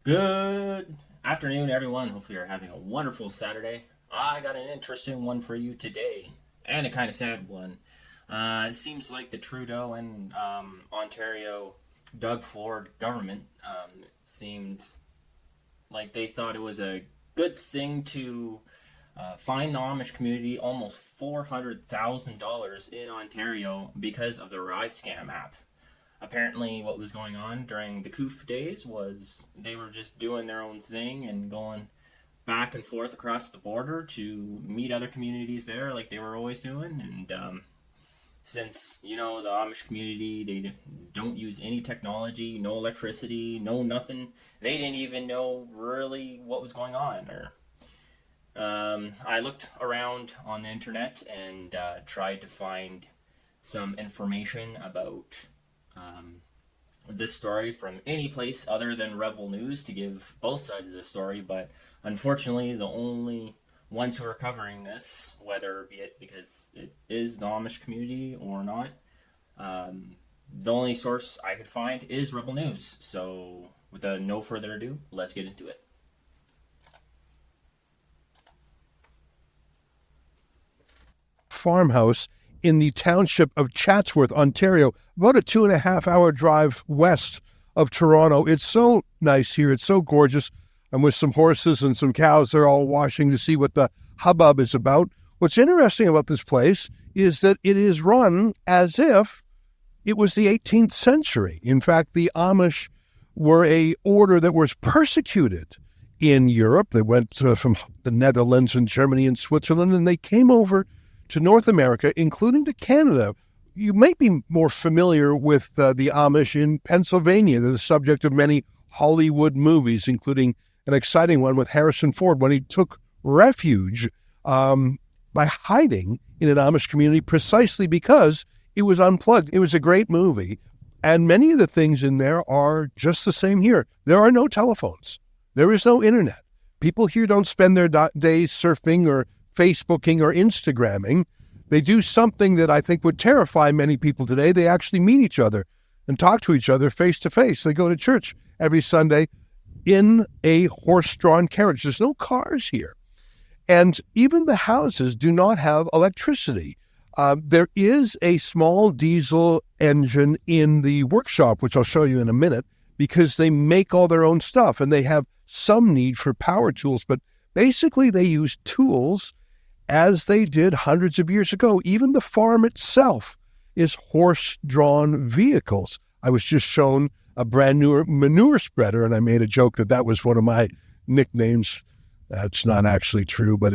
Good afternoon, everyone. Hopefully, you're having a wonderful Saturday. I got an interesting one for you today, and a kind of sad one. It seems like the Trudeau and Ontario Doug Ford government seemed like they thought it was a good thing to fine the Amish community almost $400,000 in Ontario because of the Arrivescam app. Apparently, what was going on during the COOF days was they were just doing their own thing and going back and forth across the border to meet other communities there, like they were always doing. And since the Amish community, they don't use any technology, no electricity, no nothing. They didn't even know really what was going on. Or I looked around on the internet and tried to find some information about this story from any place other than Rebel News to give both sides of the story, but unfortunately, the only ones who are covering this, whether be it because it is the Amish community or not, the only source I could find is Rebel News. So, with no further ado, let's get into it. Farmhouse in the township of Chatsworth, Ontario, about a 2.5 hour drive west of Toronto. It's so nice here. It's so gorgeous. I'm with some horses and some cows. They're all watching to see what the hubbub is about. What's interesting about this place is that it is run as if it was the 18th century. In fact, the Amish were a order that was persecuted in Europe. They went from the Netherlands and Germany and Switzerland, and they came over to North America, including to Canada. You may be more familiar with the Amish in Pennsylvania. They're the subject of many Hollywood movies, including an exciting one with Harrison Ford when he took refuge by hiding in an Amish community precisely because it was unplugged. It was a great movie, and many of the things in there are just the same here. There are no telephones. There is no internet. People here don't spend their days surfing or Facebooking or Instagramming. They do something that I think would terrify many people today. They actually meet each other and talk to each other face to face. They go to church every Sunday in a horse-drawn carriage. There's no cars here. And even the houses do not have electricity. There is a small diesel engine in the workshop, which I'll show you in a minute, because they make all their own stuff and they have some need for power tools. But basically, they use tools as they did hundreds of years ago. Even the farm itself is horse-drawn vehicles. I was just shown a brand new manure spreader, and I made a joke that was one of my nicknames. That's not actually true, but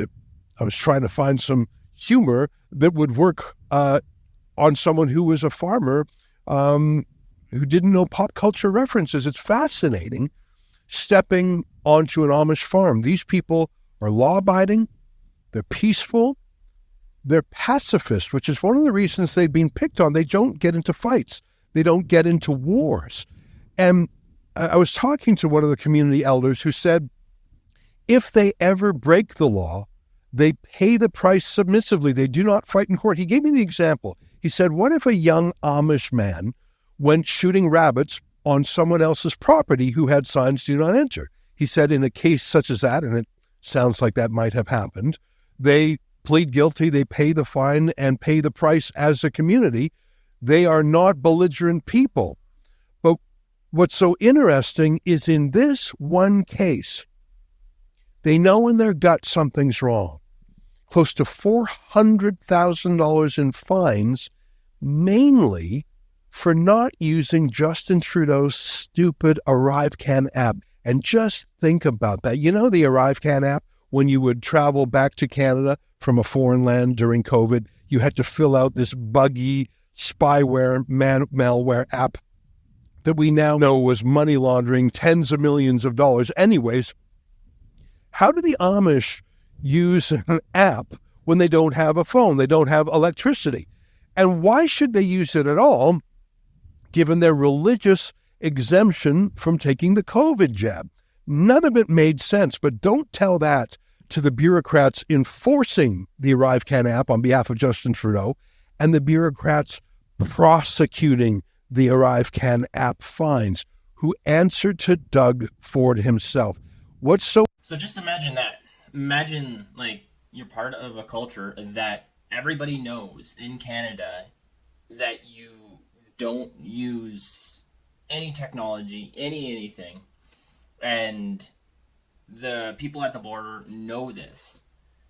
I was trying to find some humor that would work on someone who was a farmer who didn't know pop culture references. It's fascinating stepping onto an Amish farm. These people are law-abiding. They're peaceful. They're pacifist, which is one of the reasons they've been picked on. They don't get into fights. They don't get into wars. And I was talking to one of the community elders who said, if they ever break the law, they pay the price submissively. They do not fight in court. He gave me the example. He said, what if a young Amish man went shooting rabbits on someone else's property who had signs, do not enter? He said, in a case such as that, and it sounds like that might have happened, they plead guilty, they pay the fine, and pay the price as a community. They are not belligerent people. But what's so interesting is in this one case, they know in their gut something's wrong. Close to $400,000 in fines, mainly for not using Justin Trudeau's stupid Arrivescam app. And just think about that. You know the Arrivescam app? When you would travel back to Canada from a foreign land during COVID, you had to fill out this buggy spyware, malware app that we now know was money laundering tens of millions of dollars. Anyways, how do the Amish use an app when they don't have a phone? They don't have electricity. And why should they use it at all, given their religious exemption from taking the COVID jab? None of it made sense, but don't tell that to the bureaucrats enforcing the Arrivescam app on behalf of Justin Trudeau and the bureaucrats prosecuting the Arrivescam app fines. who answered to Doug Ford himself. What's so So just imagine that. Imagine, like, you're part of a culture that everybody knows in Canada that you don't use any technology, anything, and the people at the border know this.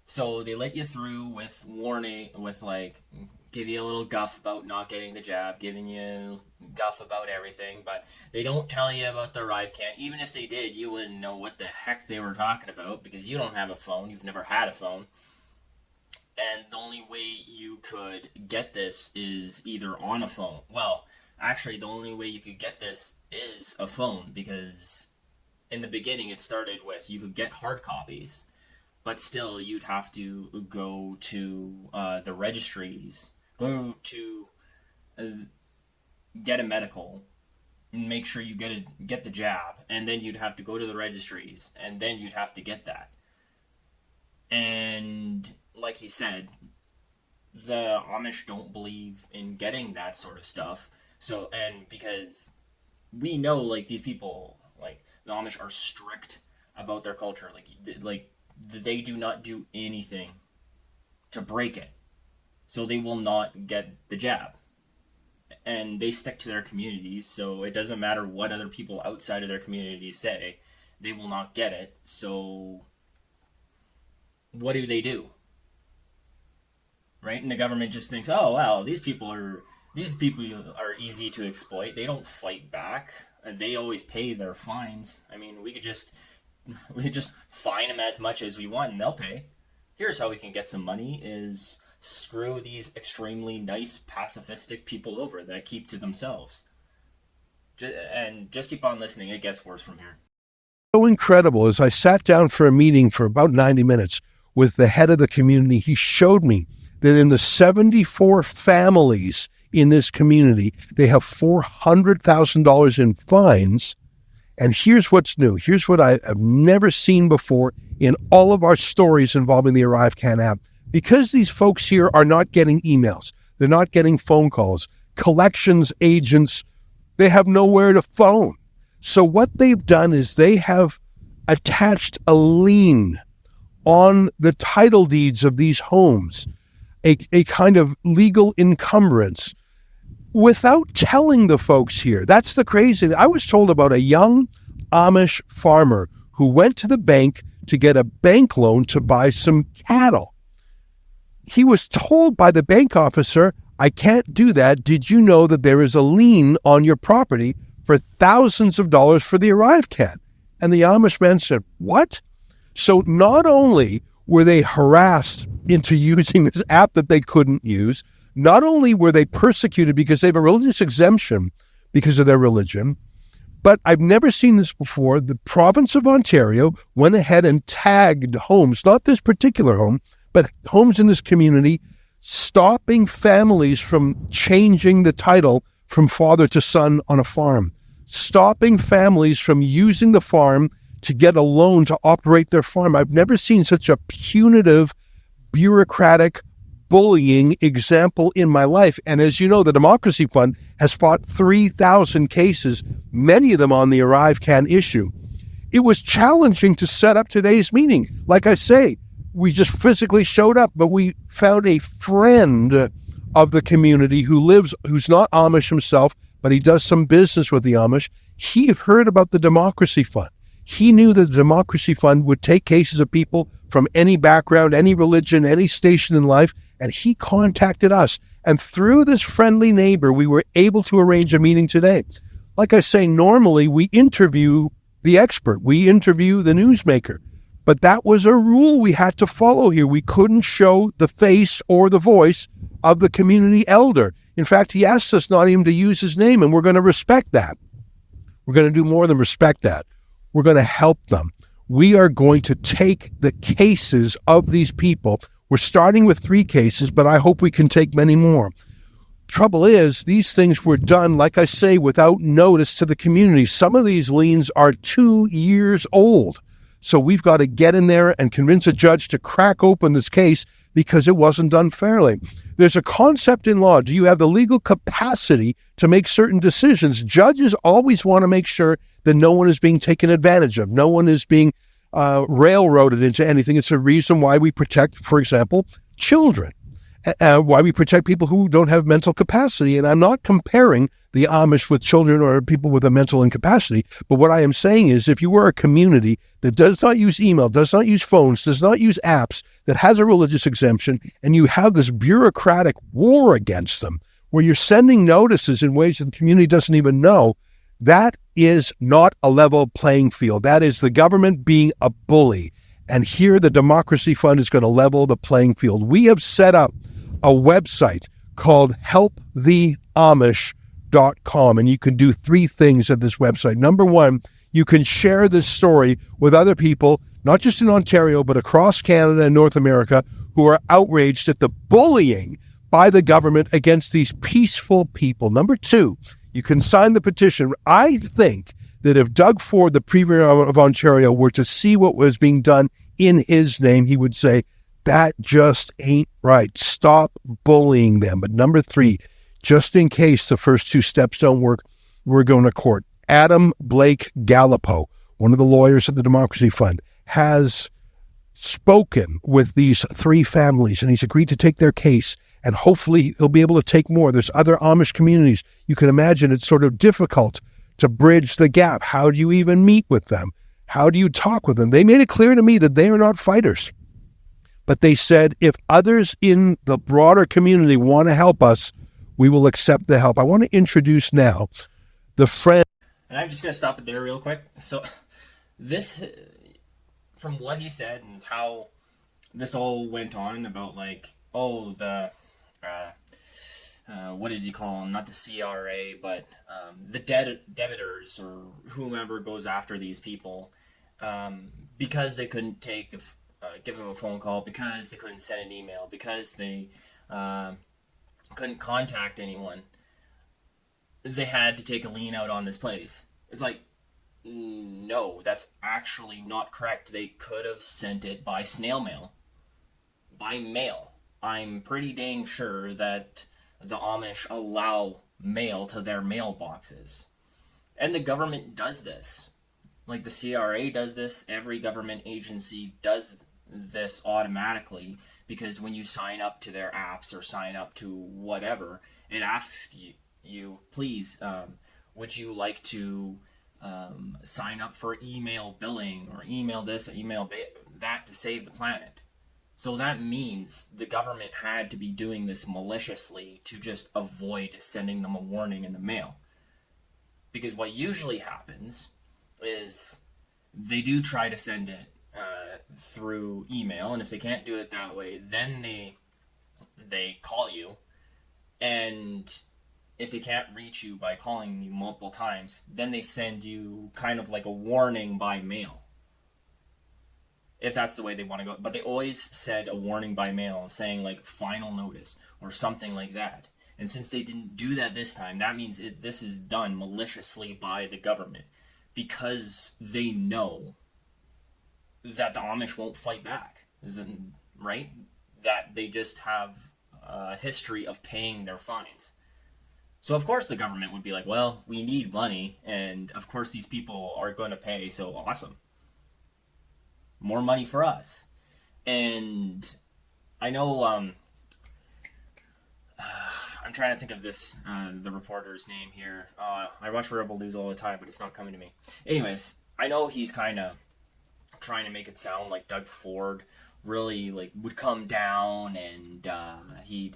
So they let you through with warning, with like, give you a little guff about not getting the jab, giving you guff about everything, but they don't tell you about the Arrivescam. Even if they did, you wouldn't know what the heck they were talking about because you don't have a phone, you've never had a phone. And the only way you could get this is either on a phone. Well, actually, the only way you could get this is a phone, because in the beginning it started with you could get hard copies, but still you'd have to go to the registries, go to get a medical, make sure you get the jab, and then you'd have to go to the registries, and then you'd have to get that. And like he said, the Amish don't believe in getting that sort of stuff. So, and because we know, like, these people, like, the Amish are strict about their culture. Like they do not do anything to break it. So they will not get the jab. And they stick to their communities, so it doesn't matter what other people outside of their community say, they will not get it. So what do? Right? And the government just thinks, oh well, these people are easy to exploit. They don't fight back. They always pay their fines. I mean, we could just fine them as much as we want, and they'll pay. Here's how we can get some money: is screw these extremely nice, pacifistic people over that keep to themselves. And just keep on listening. It gets worse from here. so incredible? As I sat down for a meeting for about 90 minutes with the head of the community, he showed me that in the 74 families in this community, they have $400,000 in fines. And here's what's new. Here's what I have never seen before in all of our stories involving the Arrivescam app. Because these folks here are not getting emails, they're not getting phone calls, collections agents, they have nowhere to phone. So what they've done is they have attached a lien on the title deeds of these homes, a kind of legal encumbrance, without telling the folks here. That's the crazy. I was told about a young Amish farmer who went to the bank to get a bank loan to buy some cattle. He was told by the bank officer, I can't do that. Did you know that there is a lien on your property for thousands of dollars for the Arrivescam? And the Amish man said, what? So not only were they harassed into using this app that they couldn't use, not only were they persecuted because they have a religious exemption because of their religion, but I've never seen this before. The province of Ontario went ahead and tagged homes, not this particular home, but homes in this community, stopping families from changing the title from father to son on a farm, stopping families from using the farm to get a loan to operate their farm. I've never seen such a punitive, bureaucratic, bullying example in my life. And as you know, the Democracy Fund has fought 3,000 cases, many of them on the Arrivescam issue. It was challenging to set up today's meeting. Like I say, we just physically showed up, but we found a friend of the community who's not Amish himself, but he does some business with the Amish. He heard about the Democracy Fund. He knew that the Democracy Fund would take cases of people from any background, any religion, any station in life, and he contacted us. And through this friendly neighbor, we were able to arrange a meeting today. Like I say, normally we interview the expert, we interview the newsmaker, but that was a rule we had to follow here. We couldn't show the face or the voice of the community elder. In fact, he asked us not even to use his name, and we're going to respect that. We're going to do more than respect that. We're going to help them. We are going to take the cases of these people. We're starting with 3 cases, but I hope we can take many more. Trouble is, these things were done, like I say, without notice to the community. Some of these liens are 2 years old. So we've got to get in there and convince a judge to crack open this case because it wasn't done fairly. There's a concept in law. Do you have the legal capacity to make certain decisions? Judges always want to make sure that no one is being taken advantage of. No one is being railroaded into anything. It's a reason why we protect, for example, children. Why we protect people who don't have mental capacity. And I'm not comparing the Amish with children or people with a mental incapacity. But what I am saying is if you are a community that does not use email, does not use phones, does not use apps, that has a religious exemption, and you have this bureaucratic war against them, where you're sending notices in ways that the community doesn't even know, that is not a level playing field. That is the government being a bully. And here the Democracy Fund is going to level the playing field. We have set up a website called helptheamish.com, and you can do 3 things at this website. Number 1, you can share this story with other people, not just in Ontario, but across Canada and North America, who are outraged at the bullying by the government against these peaceful people. Number 2, you can sign the petition. I think that if Doug Ford, the Premier of Ontario, were to see what was being done in his name, he would say, that just ain't right. Stop bullying them. But number 3, just in case the first 2 steps don't work, we're going to court. Adam Blake Gallipo, one of the lawyers at the Democracy Fund, has spoken with these 3 families, and he's agreed to take their case, and hopefully he'll be able to take more. There's other Amish communities. You can imagine it's sort of difficult to bridge the gap. How do you even meet with them? How do you talk with them? They made it clear to me that they are not fighters. But they said, if others in the broader community want to help us, we will accept the help. I want to introduce now the friend. And I'm just going to stop it there real quick. So this, from what he said and how this all went on about like, oh, the, what did you call them? Not the CRA, but the debitors or whomever goes after these people because they couldn't give them a phone call, because they couldn't send an email, because they couldn't contact anyone. They had to take a lien out on this place. It's like, no, that's actually not correct. They could have sent it by snail mail. By mail. I'm pretty dang sure that the Amish allow mail to their mailboxes. And the government does this. Like the CRA does this. Every government agency does this automatically, because when you sign up to their apps or sign up to whatever, it asks you please, would you like to sign up for email billing or email this or email that to save the planet? So that means the government had to be doing this maliciously to just avoid sending them a warning in the mail. Because what usually happens is they do try to send it through email, and if they can't do it that way, then they call you, and if they can't reach you by calling you multiple times, then they send you kind of like a warning by mail, if that's the way they want to go. But they always said a warning by mail, saying like final notice or something like that. And since they didn't do that this time, that means this is done maliciously by the government, because they know that the Amish won't fight back, right? That they just have a history of paying their fines. So of course the government would be like, well, we need money, and of course these people are going to pay, so awesome. More money for us. And I know, I'm trying to think of this, the reporter's name here. I watch Rebel News all the time, but it's not coming to me. Anyways, I know he's kind of trying to make it sound like Doug Ford really like would come down and then he'd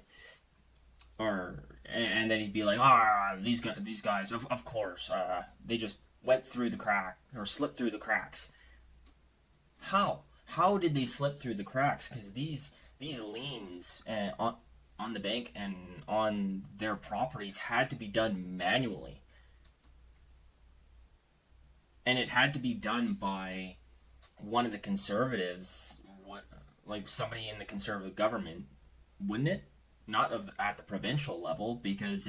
be like, these guys, of course, they just went through the crack or slipped through the cracks. How did they slip through the cracks? Because these liens on the bank and on their properties had to be done manually, and it had to be done by one of the conservatives, like somebody in the conservative government, wouldn't it? Not at the provincial level, because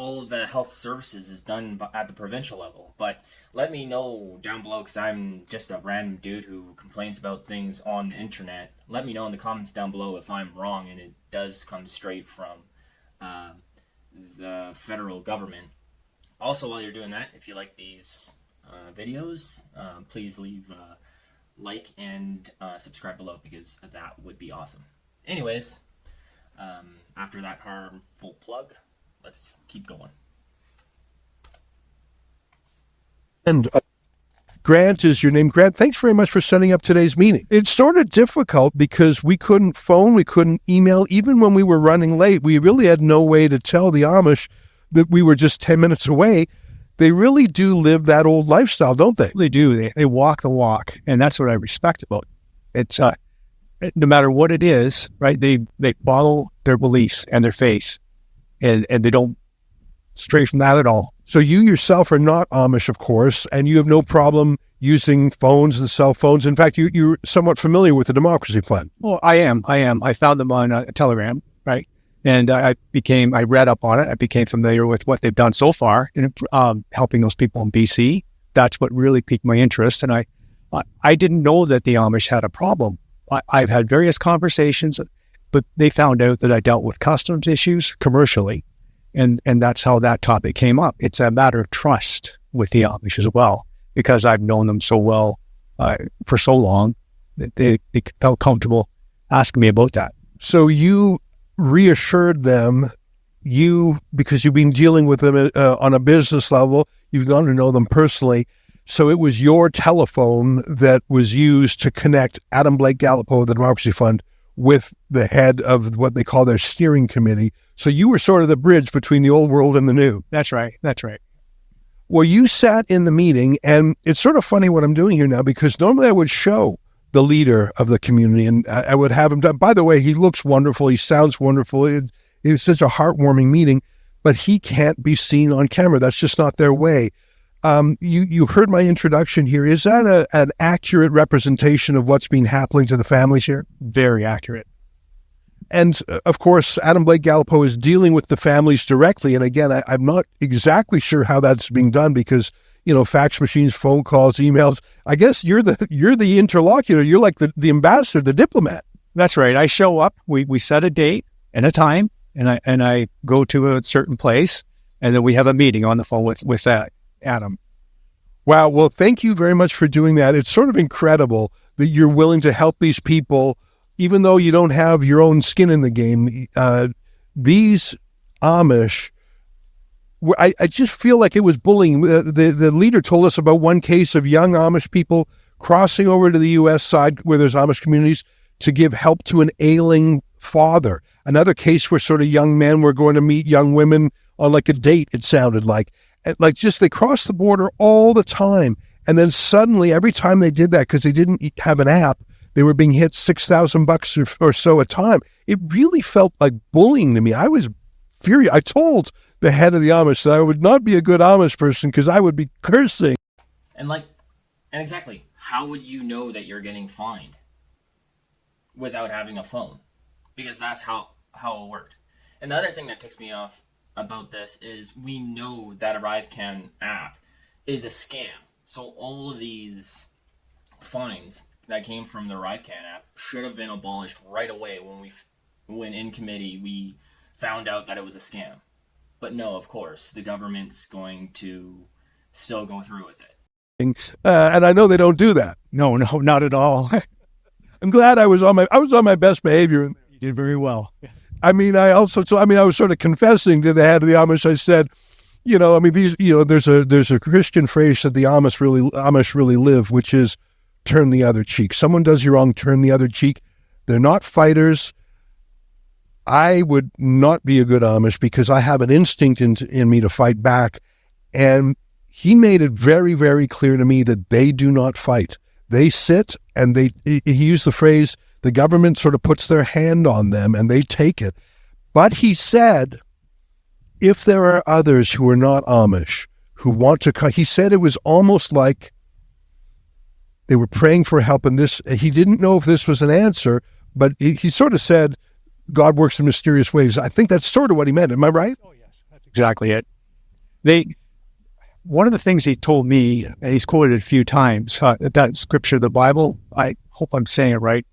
all of the health services is done at the provincial level. But let me know down below, because I'm just a random dude who complains about things on the internet. Let me know in the comments down below if I'm wrong and it does come straight from the federal government. Also, while you're doing that, if you like these videos, please leave a like and subscribe below, because that would be awesome. Anyways, after that harmful plug, let's keep going. And Grant is your name. Grant, thanks very much for setting up today's meeting. It's sort of difficult because we couldn't phone, we couldn't email. Even when we were running late, we really had no way to tell the Amish that we were just 10 minutes away. They really do live that old lifestyle, don't they? They do. They walk the walk, and that's what I respect about it. It's no matter what it is, right? They follow their beliefs and their faith, and they don't stray from that at all. So you yourself are not Amish, of course, and you have no problem using phones and cell phones. In fact, you're somewhat familiar with the Democracy Fund. Well, I am. I found them on a Telegram, right? And I read up on it. I became familiar with what they've done so far in helping those people in BC. That's what really piqued my interest. And I didn't know that the Amish had a problem. I've had various conversations, but they found out that I dealt with customs issues commercially. And that's how that topic came up. It's a matter of trust with the Amish as well, because I've known them so well for so long that they felt comfortable asking me about that. So you reassured them, because you've been dealing with them on a business level, you've gotten to know them personally. So it was your telephone that was used to connect Adam Blake Gallipo of the Democracy Fund with the head of what they call their steering committee. So you were sort of the bridge between the old world and the new. That's right. Well, you sat in the meeting, and it's sort of funny what I'm doing here now, because normally I would show the leader of the community, and I would have him done. By the way, he looks wonderful. He sounds wonderful. It was such a heartwarming meeting, but he can't be seen on camera. That's just not their way. You heard my introduction here. Is that an accurate representation of what's been happening to the families here? Very accurate. And of course, Adam Blake Gallipo is dealing with the families directly. And again, I'm not exactly sure how that's being done, because fax machines, phone calls, emails. I guess you're the interlocutor. You're like the ambassador, the diplomat. That's right. I show up. We set a date and a time, and I go to a certain place, and then we have a meeting on the phone with that Adam. Wow. Well, thank you very much for doing that. It's sort of incredible that you're willing to help these people, even though you don't have your own skin in the game. These Amish, I just feel like it was bullying. The leader told us about one case of young Amish people crossing over to the U.S. side where there's Amish communities to give help to an ailing father. Another case where sort of young men were going to meet young women on like a date, it sounded like. Just they crossed the border all the time. And then suddenly, every time they did that, because they didn't have an app, they were being hit $6,000 or so a time. It really felt like bullying to me. I was furious. I told the head of the Amish that I would not be a good Amish person, because I would be cursing. And exactly, how would you know that you're getting fined without having a phone? Because that's how it worked. And the other thing that ticks me off about this is we know that Arrivescam app is a scam. So all of these fines that came from the Arrivescam app should have been abolished right away when in committee we found out that it was a scam. But no, of course, the government's going to still go through with it. And I know they don't do that. No, not at all. I'm glad I was on my best behavior. You did very well. I was sort of confessing to the head of the Amish. I said, there's a Christian phrase that the Amish really live, which is turn the other cheek. Someone does you wrong, turn the other cheek. They're not fighters. I would not be a good Amish because I have an instinct in me to fight back. And he made it very, very clear to me that they do not fight. They sit and he used the phrase, the government sort of puts their hand on them and they take it. But he said, if there are others who are not Amish who want to come, he said it was almost like they were praying for help in this. He didn't know if this was an answer, but he sort of said, God works in mysterious ways. I think that's sort of what he meant. Am I right? Oh, yes. That's exactly it. One of the things he told me, and he's quoted a few times, that scripture, the Bible, I hope I'm saying it right.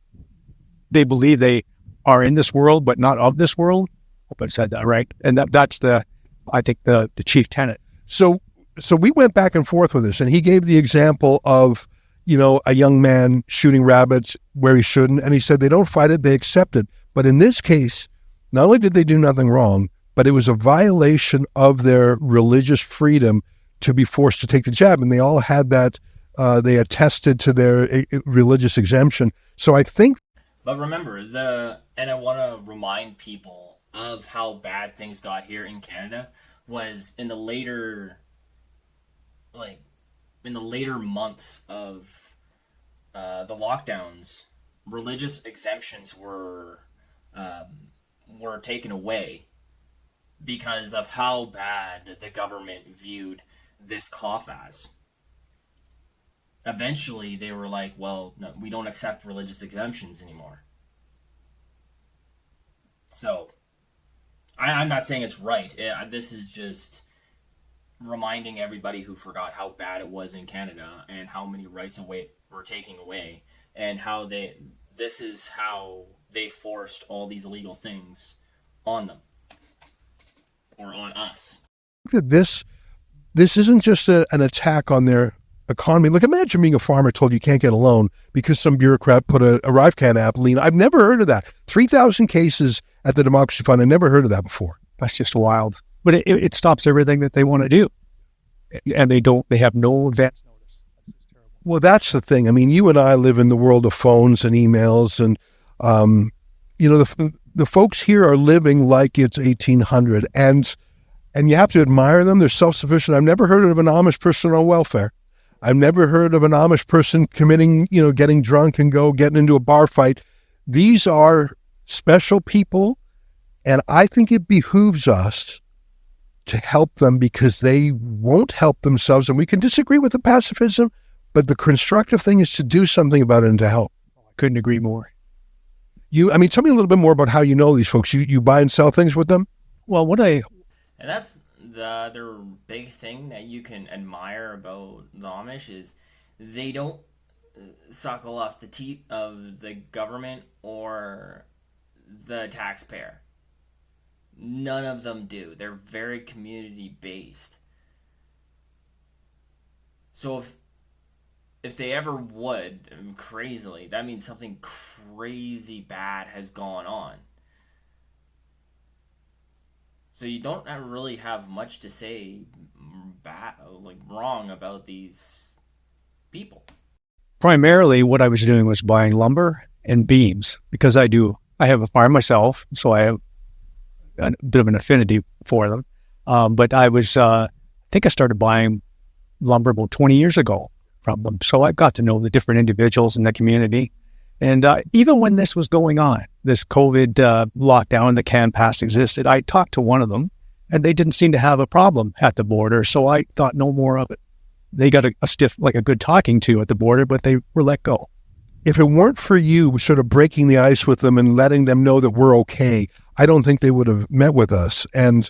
They believe they are in this world, but not of this world. Hope I've said that right. And that's I think the chief tenet. So we went back and forth with this, and he gave the example of, a young man shooting rabbits where he shouldn't. And he said they don't fight it, they accept it. But in this case, not only did they do nothing wrong, but it was a violation of their religious freedom to be forced to take the jab. And they all had that, they attested to their religious exemption. So I think. But remember, and I want to remind people of how bad things got here in Canada was in the later months of the lockdowns, religious exemptions were taken away because of how bad the government viewed this cough as. Eventually, they were like, well, no, we don't accept religious exemptions anymore. So, I'm not saying it's right. This is just reminding everybody who forgot how bad it was in Canada and how many rights were taken away, and how this is how they forced all these illegal things on them or on us. This isn't just an attack on their economy. Like, imagine being a farmer told you can't get a loan because some bureaucrat put a Arrivescam app lien. I've never heard of that. 3,000 cases at the Democracy Fund. I never heard of that before. That's just wild. But it stops everything that they want to do. And they have no advance notice. That's just terrible. Well, that's the thing. I mean, you and I live in the world of phones and emails, and, the folks here are living like it's 1800, and you have to admire them. They're self-sufficient. I've never heard of an Amish person on welfare. I've never heard of an Amish person committing, getting drunk and getting into a bar fight. These are special people, and I think it behooves us to help them because they won't help themselves. And we can disagree with the pacifism, but the constructive thing is to do something about it and to help. I couldn't agree more. Tell me a little bit more about how you know these folks. You buy and sell things with them? Well, and that's the other big thing that you can admire about the Amish is they don't suckle off the teat of the government or the taxpayer. None of them do. They're very community-based. So if they ever would, crazily, that means something crazy bad has gone on. So you don't really have much to say wrong about these people. Primarily, what I was doing was buying lumber and beams because I have a farm myself, so I have a bit of an affinity for them. But I think I started buying lumber about 20 years ago from them. So I got to know the different individuals in the community. And even when this was going on, this COVID lockdown, the CAN Pass existed, I talked to one of them, and they didn't seem to have a problem at the border. So I thought no more of it. They got a stiff, a good talking to at the border, but they were let go. If it weren't for you sort of breaking the ice with them and letting them know that we're okay, I don't think they would have met with us. And,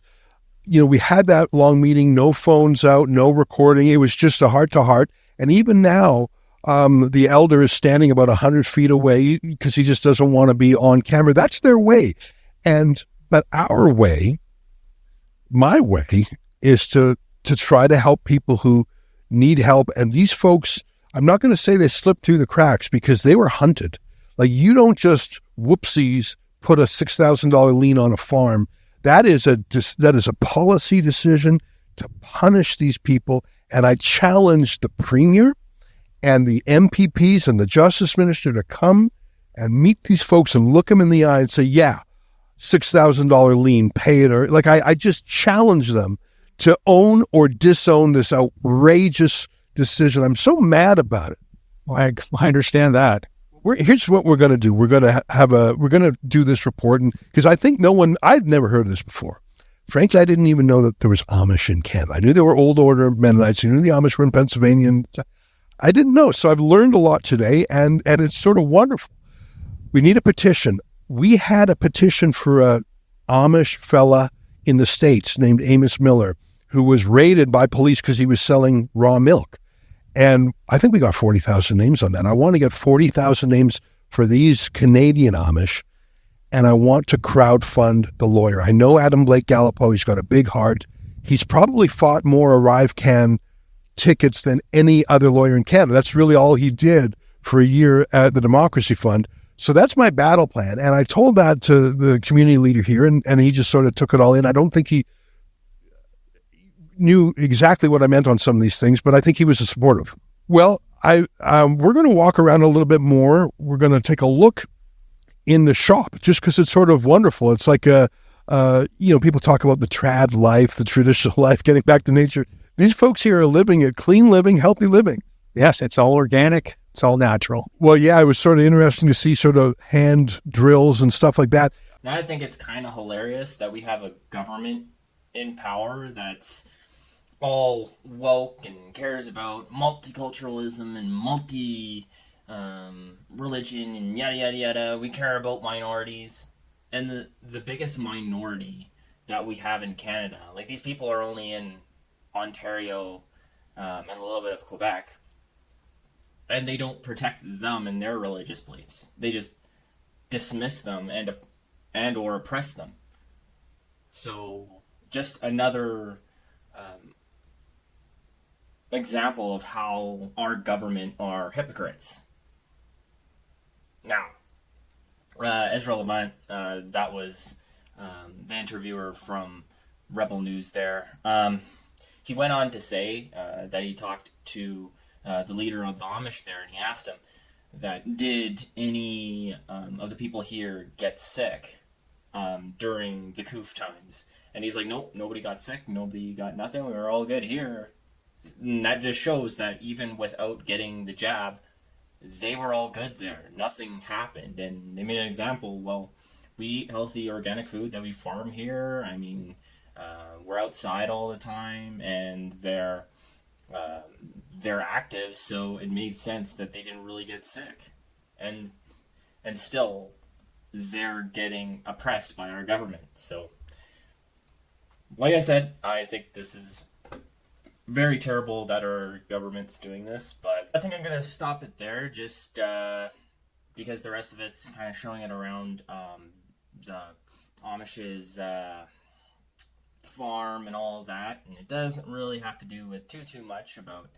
we had that long meeting, no phones out, no recording. It was just a heart-to-heart. And even now, the elder is standing about 100 feet away because he just doesn't want to be on camera. That's their way. But our way, my way, is to try to help people who need help. And these folks, I'm not going to say they slipped through the cracks because they were hunted. Like, you don't just whoopsies put a $6,000 lien on a farm. That is a policy decision to punish these people. And I challenge the premier and the MPPs and the justice minister to come and meet these folks and look them in the eye and say, yeah, $6,000 lien, pay it. Or I just challenge them to own or disown this outrageous decision. I'm so mad about it. I understand that. Here's what we're going to do. We're going to do this report, and because I think I'd never heard of this before. Frankly, I didn't even know that there was Amish in Canada. I knew there were Old Order Mennonites. I knew the Amish were in Pennsylvania. And I didn't know. So I've learned a lot today, and it's sort of wonderful. We need a petition. We had a petition for a Amish fella in the States named Amos Miller, who was raided by police because he was selling raw milk. And I think we got 40,000 names on that. I want to get 40,000 names for these Canadian Amish, and I want to crowdfund the lawyer. I know Adam Blake Gallipo. He's got a big heart. He's probably fought more Arrivescam tickets than any other lawyer in Canada. That's really all he did for a year at the Democracy Fund. So that's my battle plan. And I told that to the community leader here, and he just sort of took it all in. I don't think he knew exactly what I meant on some of these things, but I think he was supportive. Well, we're going to walk around a little bit more. We're going to take a look in the shop just because it's sort of wonderful. It's like people talk about the trad life, the traditional life, getting back to nature. These folks here are living a clean living, healthy living. Yes, it's all organic. It's all natural. Well, yeah, it was sort of interesting to see sort of hand drills and stuff like that. Now, I think it's kind of hilarious that we have a government in power that's all woke and cares about multiculturalism and religion and yada, yada, yada. We care about minorities. And the biggest minority that we have in Canada, like these people are only in Ontario and a little bit of Quebec. And they don't protect them and their religious beliefs. They just dismiss them and or oppress them. So just another example of how our government are hypocrites. Now, Ezra Lamont, that was the interviewer from Rebel News there. He went on to say that he talked to the leader of the Amish there, and he asked him that did any of the people here get sick during the COOF times? And he's like, nope, nobody got sick, nobody got nothing, we were all good here. And that just shows that even without getting the jab, they were all good there. Nothing happened. And they made an example, well, we eat healthy organic food that we farm here. I mean, we're outside all the time, and they're active, so it made sense that they didn't really get sick. And still, they're getting oppressed by our government. So, like I said, I think this is very terrible that our government's doing this, but I think I'm going to stop it there, just because the rest of it's kind of showing it around the Amish's farm and all that, and it doesn't really have to do with too much about